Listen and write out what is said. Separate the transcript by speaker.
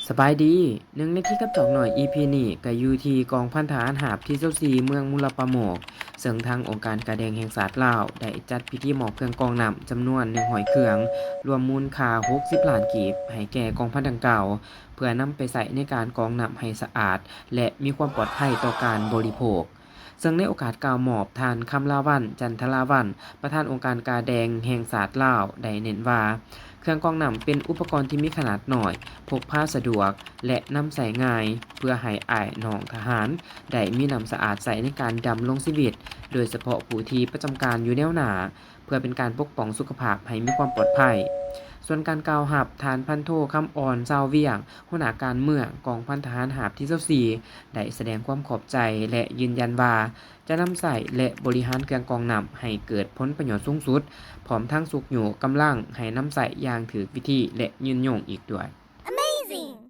Speaker 1: สบายดีหนึ่งในที่กับจอกหน่อย EP นี้ก็อยู่ที่กองพันทหารหาบที่24เมืองมุลปะโหมกซึ่งทางองค์การกาแดงแห่งศาสตร์ลาวได้จัดพิธีมอบเครื่องกรองน้ำจำนวน100เครื่องรวมมูลค่า60ล้านกีบให้แก่กองพันดังกล่าวเพื่อนำไปใช้ในการกรองน้ำให้สะอาดและมีความปลอดภัยต่อการบริโภคซึ่งในโอกาสกล่าวมอบท่านคำลาวันจันทราวันประธานองค์การกาแดงแห่งศาสตร์ลาวได้เน้นว่าเครื่องกรองน้ำเป็นอุปกรณ์ที่มีขนาดน้อย พกพาสะดวกและนำใส่ง่ายเพื่อให้อ้ายน้องทหารได้มีน้ำสะอาดใส่ในการดำรงชีวิตโดยเฉพาะผู้ที่ประจำการอยู่แนวหน้าเพื่อเป็นการปกป้องสุขภาพให้มีความปลอดภัยส่วนการกล่าวหับฐานพันโทคำอ่อนเจ้าเวียงหัวหน้าการเมืองกองพันทหารหาบที่24ได้แสดงความขอบใจและยืนยันว่าจะนำใส่และบริหารเครื่องกรองน้ำให้เกิดผลประโยชน์สูงสุดพร้อมทั้งสุกอยู่กำลังให้นำใส่อย่างถูกวิธีและยืนยงอีกด้วย
Speaker 2: Amazing!